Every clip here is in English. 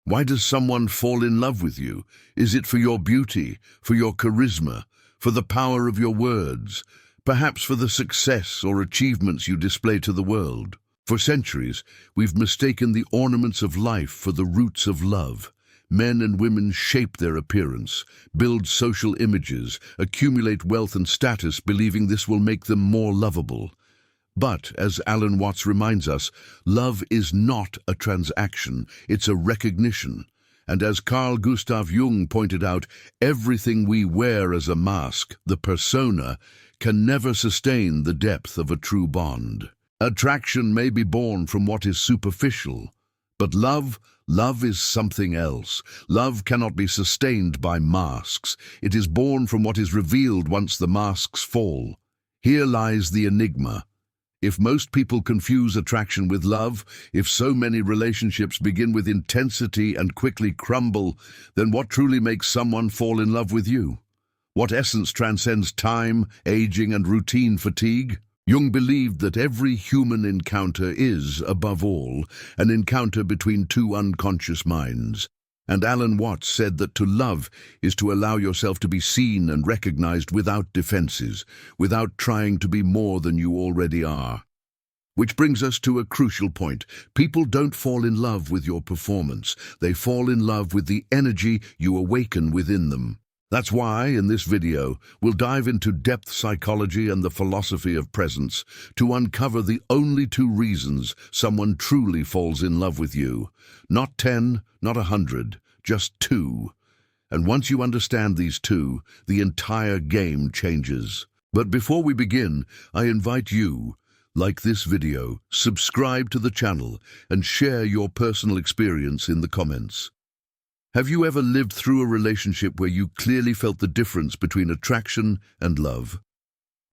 Why does someone fall in love with you? Is it for your beauty, for your charisma, for the power of your words, perhaps for the success or achievements you display to the world? For centuries, we've mistaken the ornaments of life for the roots of love. Men and women shape their appearance, build social images, accumulate wealth and status, believing this will make them more lovable. But, as Alan Watts reminds us, love is not a transaction, it's a recognition. And as Carl Jung pointed out, everything we wear as a mask, the persona, can never sustain the depth of a true bond. Attraction may be born from what is superficial, but love is something else. Love cannot be sustained by masks. It is born from what is revealed once the masks fall. Here lies the enigma. If most people confuse attraction with love, if so many relationships begin with intensity and quickly crumble, then what truly makes someone fall in love with you? What essence transcends time, aging, and routine fatigue? Jung believed that every human encounter is, above all, an encounter between two unconscious minds. And Alan Watts said that to love is to allow yourself to be seen and recognized without defenses, without trying to be more than you already are. Which brings us to a crucial point. People don't fall in love with your performance. They fall in love with the energy you awaken within them. That's why, in this video, we'll dive into depth psychology and the philosophy of presence to uncover the only two reasons someone truly falls in love with you. Not 10, not 100, just 2. And once you understand these two, the entire game changes. But before we begin, I invite you, like this video, subscribe to the channel, and share your personal experience in the comments. Have you ever lived through a relationship where you clearly felt the difference between attraction and love?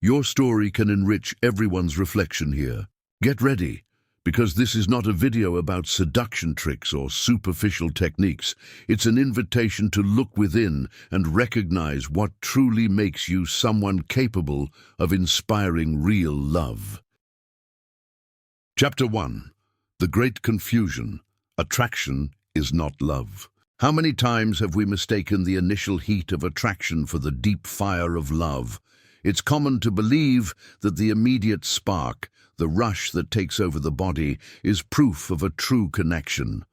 Your story can enrich everyone's reflection here. Get ready, because this is not a video about seduction tricks or superficial techniques. It's an invitation to look within and recognize what truly makes you someone capable of inspiring real love. Chapter 1. The Great Confusion. Attraction is not love. How many times have we mistaken the initial heat of attraction for the deep fire of love? It's common to believe that the immediate spark, the rush that takes over the body, is proof of a true connection.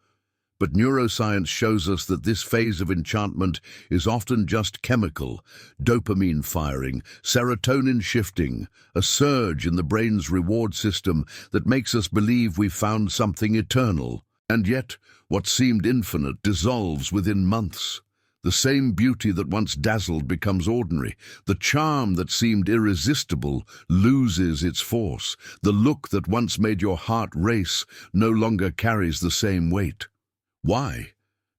But neuroscience shows us that this phase of enchantment is often just chemical, dopamine firing, serotonin shifting, a surge in the brain's reward system that makes us believe we've found something eternal. And yet, what seemed infinite dissolves within months. The same beauty that once dazzled becomes ordinary. The charm that seemed irresistible loses its force. The look that once made your heart race no longer carries the same weight. Why?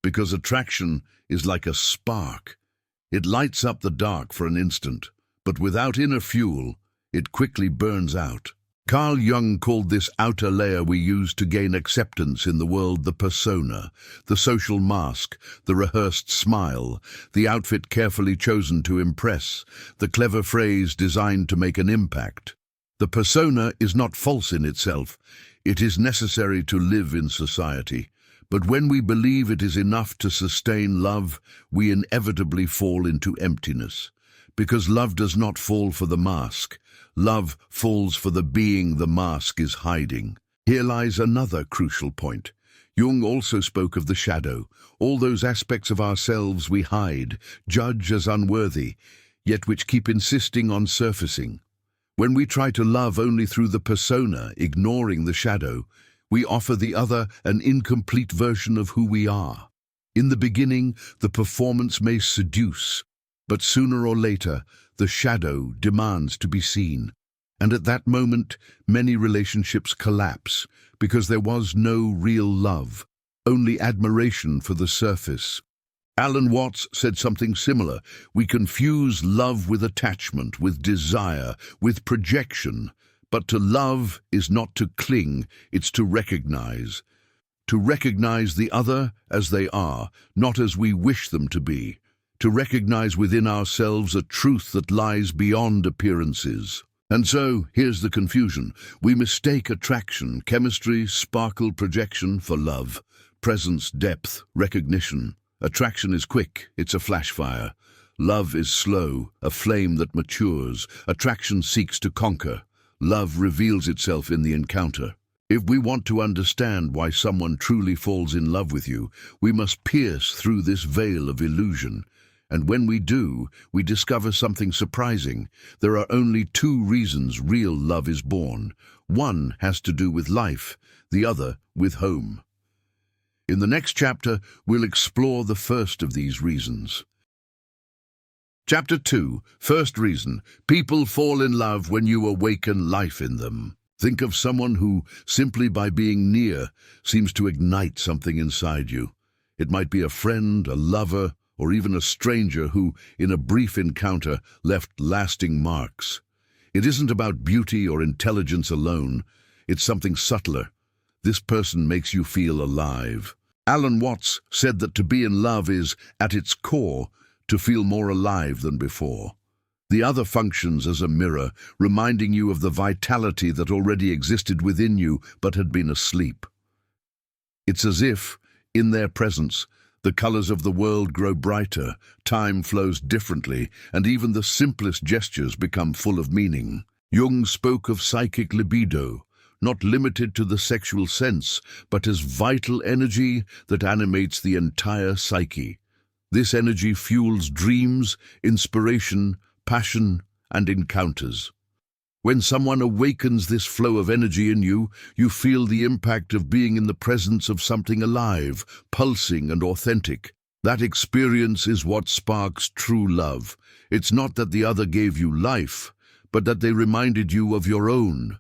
Because attraction is like a spark. It lights up the dark for an instant, but without inner fuel, it quickly burns out. Carl Jung called this outer layer we use to gain acceptance in the world the persona, the social mask, the rehearsed smile, the outfit carefully chosen to impress, the clever phrase designed to make an impact. The persona is not false in itself. It is necessary to live in society. But when we believe it is enough to sustain love, we inevitably fall into emptiness. Because love does not fall for the mask. Love falls for the being the mask is hiding. Here lies another crucial point. Jung also spoke of the shadow, all those aspects of ourselves we hide, judge as unworthy, yet which keep insisting on surfacing. When we try to love only through the persona, ignoring the shadow, we offer the other an incomplete version of who we are. In the beginning, the performance may seduce, but sooner or later, the shadow demands to be seen. And at that moment, many relationships collapse because there was no real love, only admiration for the surface. Alan Watts said something similar. We confuse love with attachment, with desire, with projection. But to love is not to cling, it's to recognize. To recognize the other as they are, not as we wish them to be. To recognize within ourselves a truth that lies beyond appearances. And so, here's the confusion. We mistake attraction, chemistry, sparkle, projection for love. presence, depth, recognition. Attraction is quick, it's a flash fire. Love is slow, a flame that matures. Attraction seeks to conquer. Love reveals itself in the encounter. If we want to understand why someone truly falls in love with you, we must pierce through this veil of illusion. And when we do, we discover something surprising. There are only two reasons real love is born. One has to do with life, the other with home. In the next chapter, we'll explore the first of these reasons. Chapter 2, First reason. People fall in love when you awaken life in them. Think of someone who, simply by being near, seems to ignite something inside you. It might be a friend, a lover, or even a stranger who, in a brief encounter, left lasting marks. It isn't about beauty or intelligence alone. It's something subtler. This person makes you feel alive. Alan Watts said that to be in love is, at its core, to feel more alive than before. The other functions as a mirror, reminding you of the vitality that already existed within you but had been asleep. It's as if, in their presence, the colors of the world grow brighter, time flows differently, and even the simplest gestures become full of meaning. Jung spoke of psychic libido, not limited to the sexual sense, but as vital energy that animates the entire psyche. This energy fuels dreams, inspiration, passion, and encounters. When someone awakens this flow of energy in you, you feel the impact of being in the presence of something alive, pulsing and authentic. That experience is what sparks true love. It's not that the other gave you life, but that they reminded you of your own.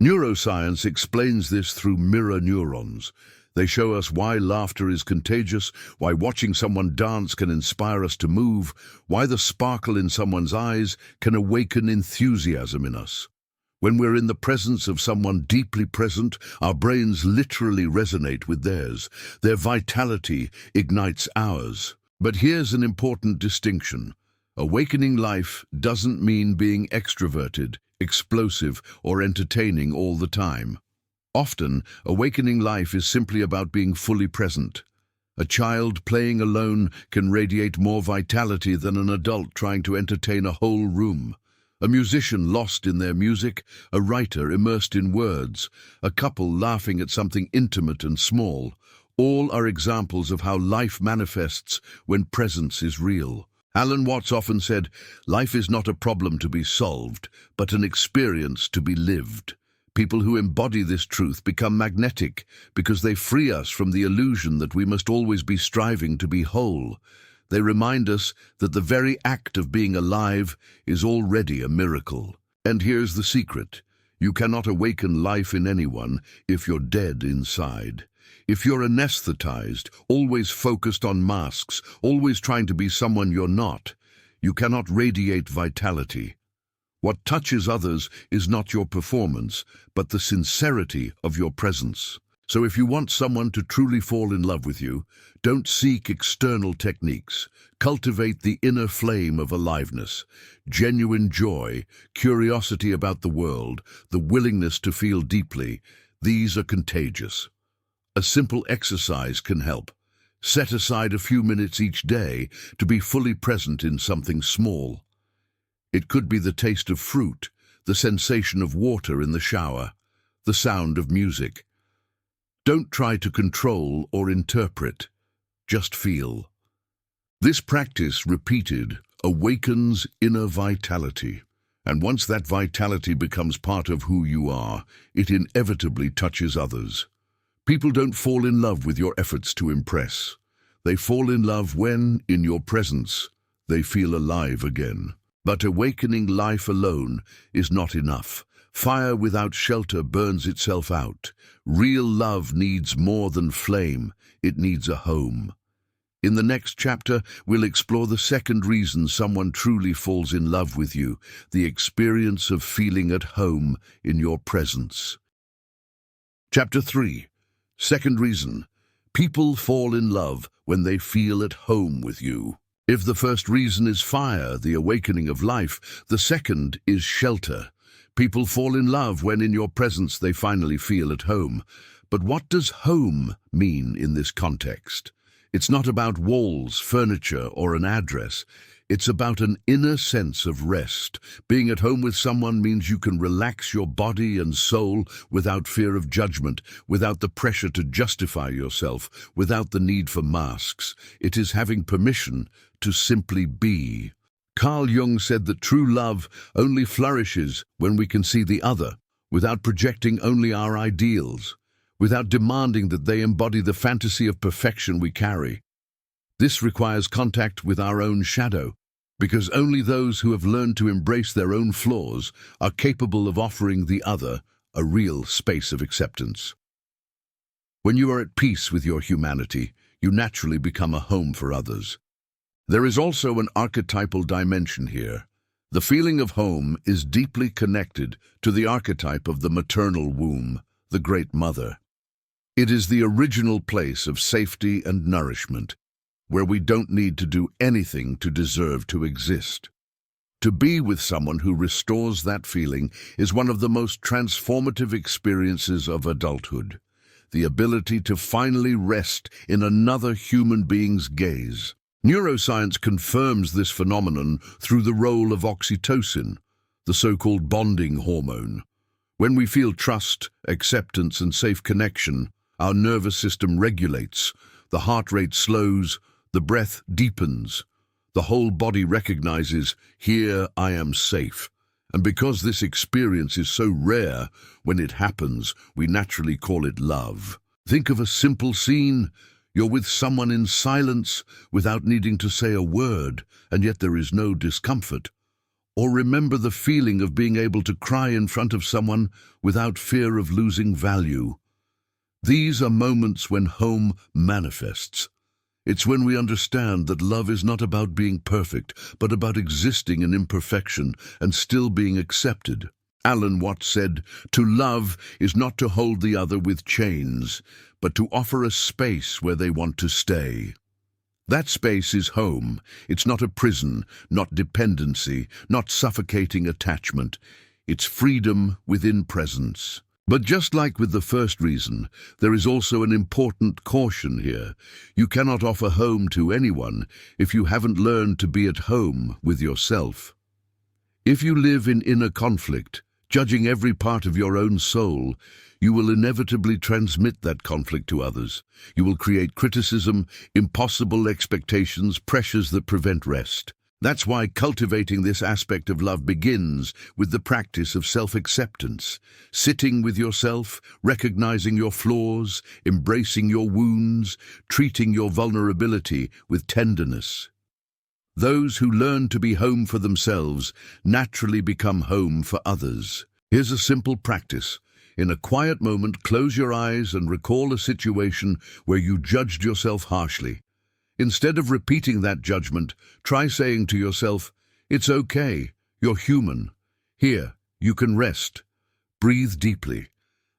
Neuroscience explains this through mirror neurons. They show us why laughter is contagious, why watching someone dance can inspire us to move, why the sparkle in someone's eyes can awaken enthusiasm in us. When we're in the presence of someone deeply present, our brains literally resonate with theirs. Their vitality ignites ours. But here's an important distinction. Awakening life doesn't mean being extroverted, explosive, or entertaining all the time. Often, awakening life is simply about being fully present. A child playing alone can radiate more vitality than an adult trying to entertain a whole room. A musician lost in their music, a writer immersed in words, a couple laughing at something intimate and small. All are examples of how life manifests when presence is real. Alan Watts often said, "Life is not a problem to be solved, but an experience to be lived." People who embody this truth become magnetic because they free us from the illusion that we must always be striving to be whole. They remind us that the very act of being alive is already a miracle. And here's the secret. You cannot awaken life in anyone if you're dead inside. If you're anesthetized, always focused on masks, always trying to be someone you're not, you cannot radiate vitality. What touches others is not your performance, but the sincerity of your presence. So if you want someone to truly fall in love with you, don't seek external techniques. Cultivate the inner flame of aliveness, genuine joy, curiosity about the world, the willingness to feel deeply. These are contagious. A simple exercise can help. Set aside a few minutes each day to be fully present in something small. It could be the taste of fruit, the sensation of water in the shower, the sound of music. Don't try to control or interpret, just feel. This practice, repeated, awakens inner vitality. And once that vitality becomes part of who you are, it inevitably touches others. People don't fall in love with your efforts to impress. They fall in love when, in your presence, they feel alive again. But awakening life alone is not enough. Fire without shelter burns itself out. Real love needs more than flame. It needs a home. In the next chapter, we'll explore the second reason someone truly falls in love with you, the experience of feeling at home in your presence. Chapter 3. Second reason. People fall in love when they feel at home with you. If the first reason is fire, the awakening of life, the second is shelter. People fall in love when in your presence they finally feel at home. But what does home mean in this context? It's not about walls, furniture, or an address. It's about an inner sense of rest. Being at home with someone means you can relax your body and soul without fear of judgment, without the pressure to justify yourself, without the need for masks. It is having permission to simply be. Carl Jung said that true love only flourishes when we can see the other, without projecting only our ideals, without demanding that they embody the fantasy of perfection we carry. This requires contact with our own shadow, because only those who have learned to embrace their own flaws are capable of offering the other a real space of acceptance. When you are at peace with your humanity, you naturally become a home for others. There is also an archetypal dimension here. The feeling of home is deeply connected to the archetype of the maternal womb, the Great Mother. It is the original place of safety and nourishment, where we don't need to do anything to deserve to exist. To be with someone who restores that feeling is one of the most transformative experiences of adulthood. The ability to finally rest in another human being's gaze. Neuroscience confirms this phenomenon through the role of oxytocin, the so-called bonding hormone. When we feel trust, acceptance, and safe connection, our nervous system regulates, the heart rate slows, the breath deepens. The whole body recognizes, here I am safe. And because this experience is so rare, when it happens, we naturally call it love. Think of a simple scene. You're with someone in silence without needing to say a word, and yet there is no discomfort. Or remember the feeling of being able to cry in front of someone without fear of losing value. These are moments when home manifests. It's when we understand that love is not about being perfect, but about existing in imperfection and still being accepted. Alan Watts said, "To love is not to hold the other with chains, but to offer a space where they want to stay." That space is home. It's not a prison, not dependency, not suffocating attachment. It's freedom within presence. But just like with the first reason, there is also an important caution here. You cannot offer home to anyone if you haven't learned to be at home with yourself. If you live in inner conflict, judging every part of your own soul, you will inevitably transmit that conflict to others. You will create criticism, impossible expectations, pressures that prevent rest. That's why cultivating this aspect of love begins with the practice of self-acceptance, sitting with yourself, recognizing your flaws, embracing your wounds, treating your vulnerability with tenderness. Those who learn to be home for themselves naturally become home for others. Here's a simple practice. In a quiet moment, close your eyes and recall a situation where you judged yourself harshly. Instead of repeating that judgment, try saying to yourself, "It's okay, you're human. Here, you can rest." Breathe deeply.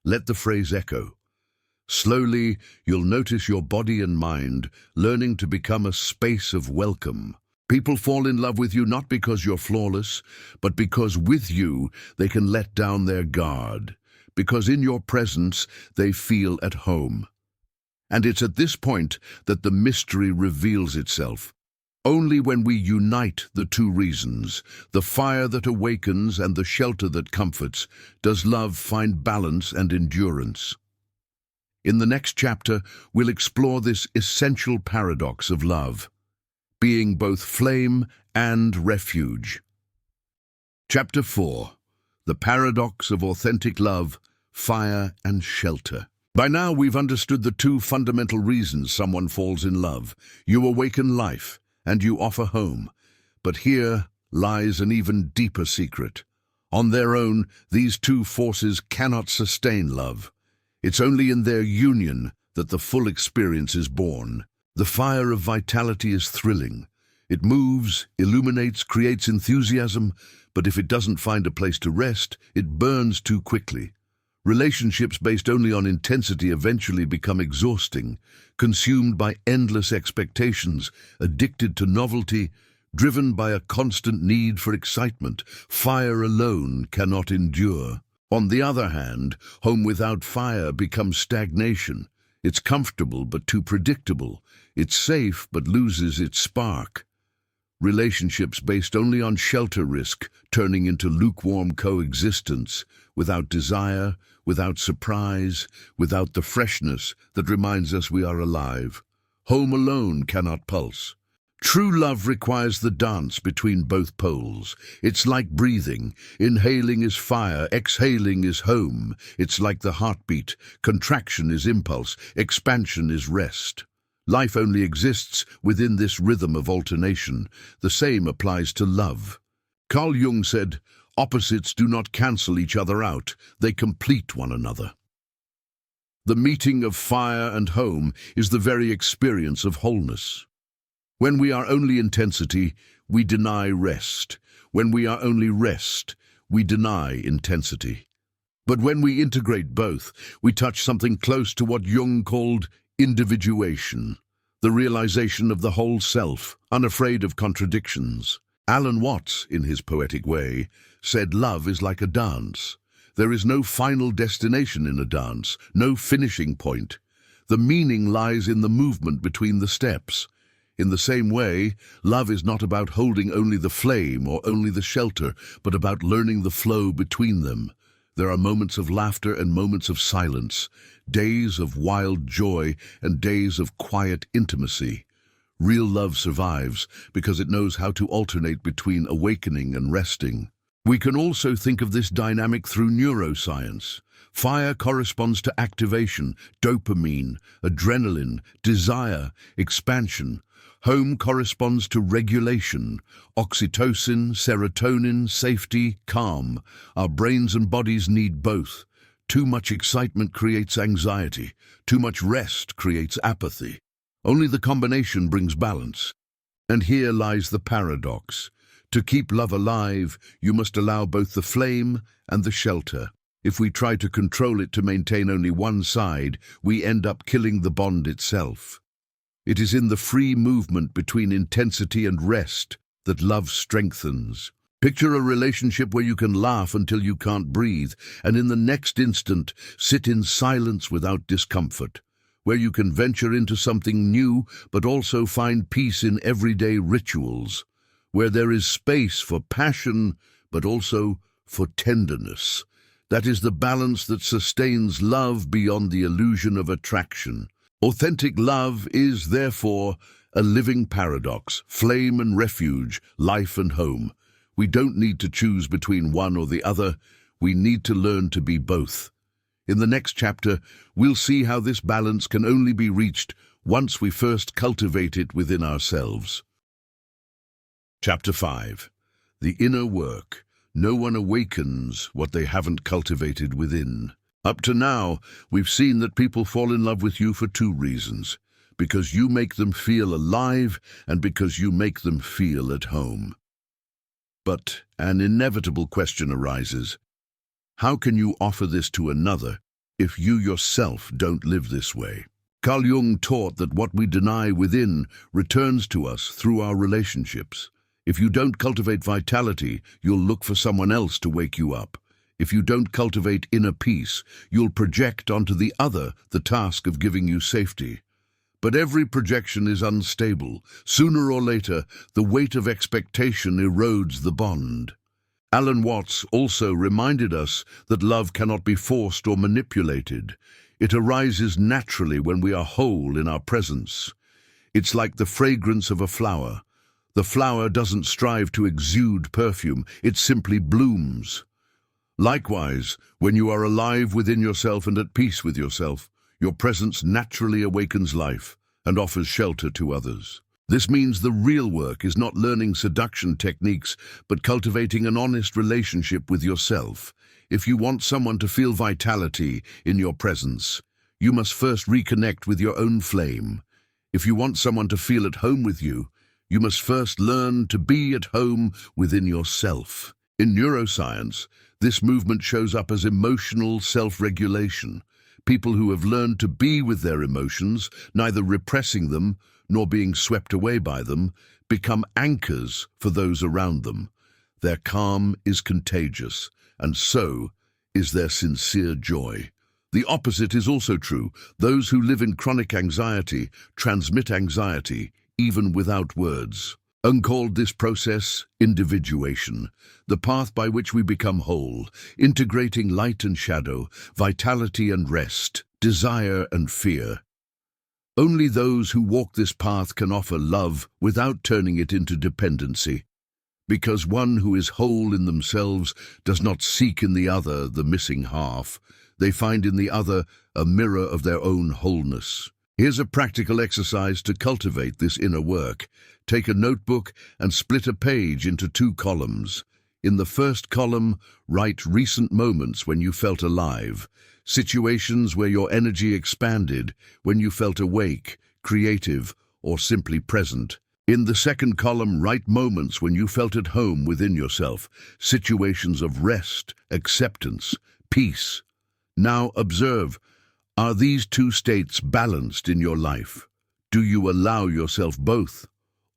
Let the phrase echo. Slowly, you'll notice your body and mind learning to become a space of welcome. People fall in love with you not because you're flawless, but because with you they can let down their guard. Because in your presence they feel at home. And it's at this point that the mystery reveals itself. Only when we unite the two reasons, the fire that awakens and the shelter that comforts, does love find balance and endurance. In the next chapter, we'll explore this essential paradox of love, being both flame and refuge. Chapter 4. The Paradox of Authentic Love, Fire and Shelter. By now we've understood the two fundamental reasons someone falls in love. You awaken life, and you offer home. But here lies an even deeper secret. On their own, these two forces cannot sustain love. It's only in their union that the full experience is born. The fire of vitality is thrilling. It moves, illuminates, creates enthusiasm, but if it doesn't find a place to rest, it burns too quickly. Relationships based only on intensity eventually become exhausting, consumed by endless expectations, addicted to novelty, driven by a constant need for excitement. Fire alone cannot endure. On the other hand, home without fire becomes stagnation. It's comfortable but too predictable. It's safe but loses its spark. Relationships based only on shelter risk turning into lukewarm coexistence, without desire, without surprise, without the freshness that reminds us we are alive. Home alone cannot pulse. True love requires the dance between both poles. It's like breathing. Inhaling is fire, exhaling is home. It's like the heartbeat. Contraction is impulse, expansion is rest. Life only exists within this rhythm of alternation. The same applies to love. Carl Jung said, "Opposites do not cancel each other out, they complete one another." The meeting of fire and home is the very experience of wholeness. When we are only intensity, we deny rest. When we are only rest, we deny intensity. But when we integrate both, we touch something close to what Jung called individuation, the realization of the whole self, unafraid of contradictions. Alan Watts, in his poetic way, said love is like a dance. There is no final destination in a dance, no finishing point. The meaning lies in the movement between the steps. In the same way, love is not about holding only the flame or only the shelter, but about learning the flow between them. There are moments of laughter and moments of silence, days of wild joy and days of quiet intimacy. Real love survives because it knows how to alternate between awakening and resting. We can also think of this dynamic through neuroscience. Fire corresponds to activation, dopamine, adrenaline, desire, expansion. Home corresponds to regulation, oxytocin, serotonin, safety, calm. Our brains and bodies need both. Too much excitement creates anxiety. Too much rest creates apathy. Only the combination brings balance. And here lies the paradox. To keep love alive, you must allow both the flame and the shelter. If we try to control it to maintain only one side, we end up killing the bond itself. It is in the free movement between intensity and rest that love strengthens. Picture a relationship where you can laugh until you can't breathe, and in the next instant, sit in silence without discomfort. Where you can venture into something new, but also find peace in everyday rituals. Where there is space for passion, but also for tenderness. That is the balance that sustains love beyond the illusion of attraction. Authentic love is, therefore, a living paradox, flame and refuge, life and home. We don't need to choose between one or the other. We need to learn to be both. In the next chapter, we'll see how this balance can only be reached once we first cultivate it within ourselves. Chapter 5. The Inner Work. No one awakens what they haven't cultivated within. Up to now, we've seen that people fall in love with you for two reasons. Because you make them feel alive and because you make them feel at home. But an inevitable question arises. How can you offer this to another if you yourself don't live this way? Carl Jung taught that what we deny within returns to us through our relationships. If you don't cultivate vitality, you'll look for someone else to wake you up. If you don't cultivate inner peace, you'll project onto the other the task of giving you safety. But every projection is unstable. Sooner or later, the weight of expectation erodes the bond. Alan Watts also reminded us that love cannot be forced or manipulated. It arises naturally when we are whole in our presence. It's like the fragrance of a flower. The flower doesn't strive to exude perfume, it simply blooms. Likewise, when you are alive within yourself and at peace with yourself, your presence naturally awakens life and offers shelter to others. This means the real work is not learning seduction techniques, but cultivating an honest relationship with yourself. If you want someone to feel vitality in your presence, you must first reconnect with your own flame. If you want someone to feel at home with you, you must first learn to be at home within yourself. In neuroscience, this movement shows up as emotional self-regulation. People who have learned to be with their emotions, neither repressing them nor being swept away by them, become anchors for those around them. Their calm is contagious, and so is their sincere joy. The opposite is also true. Those who live in chronic anxiety transmit anxiety, even without words. Jung called this process individuation, the path by which we become whole, integrating light and shadow, vitality and rest, desire and fear. Only those who walk this path can offer love without turning it into dependency, because one who is whole in themselves does not seek in the other the missing half. They find in the other a mirror of their own wholeness. Here's a practical exercise to cultivate this inner work. Take a notebook and split a page into 2 columns. In the first column, write recent moments when you felt alive, situations where your energy expanded, when you felt awake, creative, or simply present. In the second column, write moments when you felt at home within yourself, situations of rest, acceptance, peace. Now observe, are these 2 states balanced in your life? Do you allow yourself both?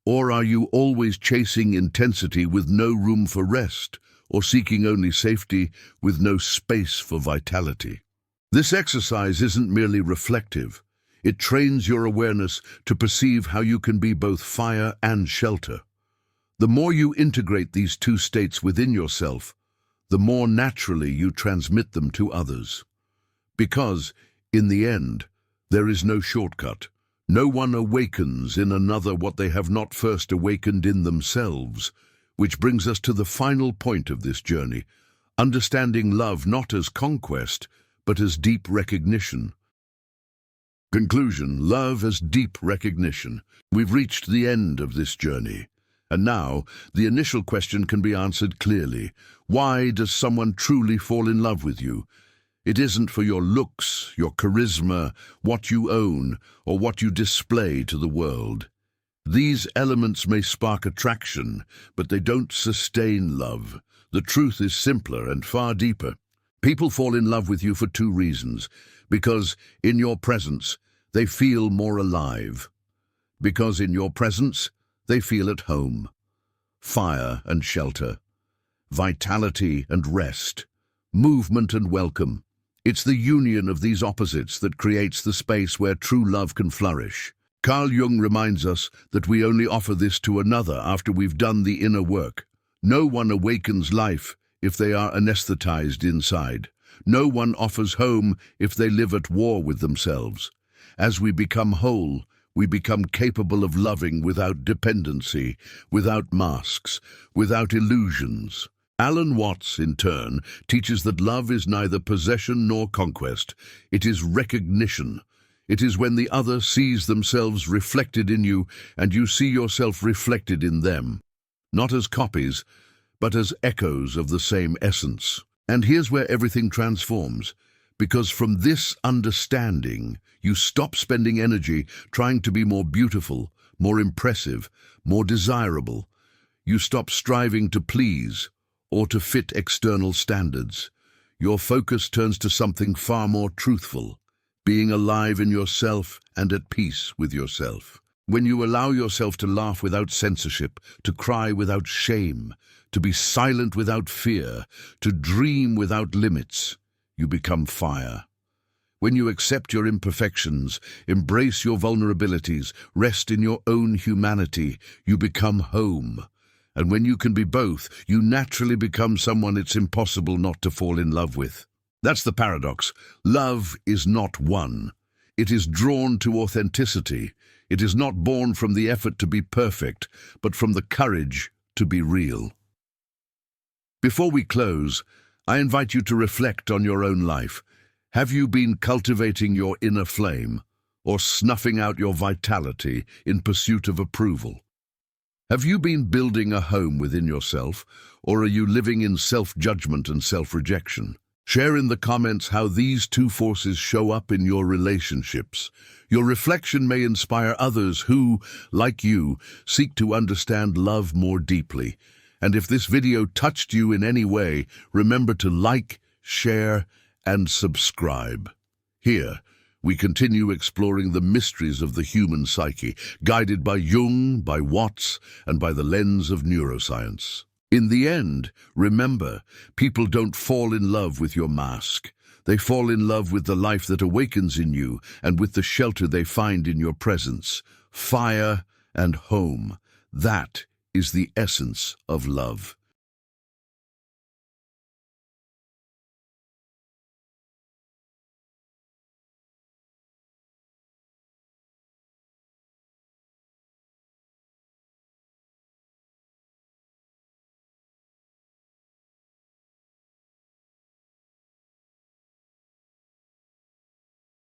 Or are you always chasing intensity with no room for rest, or seeking only safety with no space for vitality? This exercise isn't merely reflective. It trains your awareness to perceive how you can be both fire and shelter. The more you integrate these 2 states within yourself, the more naturally you transmit them to others. Because, in the end, there is no shortcut. No one awakens in another what they have not first awakened in themselves, which brings us to the final point of this journey, understanding love not as conquest, but as deep recognition. Conclusion: love as deep recognition. We've reached the end of this journey. And now, the initial question can be answered clearly. Why does someone truly fall in love with you? It isn't for your looks, your charisma, what you own, or what you display to the world. These elements may spark attraction, but they don't sustain love. The truth is simpler and far deeper. People fall in love with you for 2 reasons. Because in your presence, they feel more alive. Because in your presence, they feel at home. Fire and shelter. Vitality and rest. Movement and welcome. It's the union of these opposites that creates the space where true love can flourish. Carl Jung reminds us that we only offer this to another after we've done the inner work. No one awakens life if they are anesthetized inside. No one offers home if they live at war with themselves. As we become whole, we become capable of loving without dependency, without masks, without illusions. Alan Watts, in turn, teaches that love is neither possession nor conquest. It is recognition. It is when the other sees themselves reflected in you and you see yourself reflected in them, not as copies, but as echoes of the same essence. And here's where everything transforms, because from this understanding, you stop spending energy trying to be more beautiful, more impressive, more desirable. You stop striving to please or to fit external standards. Your focus turns to something far more truthful, being alive in yourself and at peace with yourself. When you allow yourself to laugh without censorship, to cry without shame, to be silent without fear, to dream without limits, you become fire. When you accept your imperfections, embrace your vulnerabilities, rest in your own humanity, you become home. And when you can be both, you naturally become someone it's impossible not to fall in love with. That's the paradox. Love is not one. It is drawn to authenticity. It is not born from the effort to be perfect, but from the courage to be real. Before we close, I invite you to reflect on your own life. Have you been cultivating your inner flame, or snuffing out your vitality in pursuit of approval? Have you been building a home within yourself, or are you living in self-judgment and self-rejection? Share in the comments how these 2 forces show up in your relationships. Your reflection may inspire others who, like you, seek to understand love more deeply. And if this video touched you in any way, remember to like, share, and subscribe. Here, we continue exploring the mysteries of the human psyche, guided by Jung, by Watts, and by the lens of neuroscience. In the end, remember, people don't fall in love with your mask. They fall in love with the life that awakens in you and with the shelter they find in your presence. Fire and home. That is the essence of love.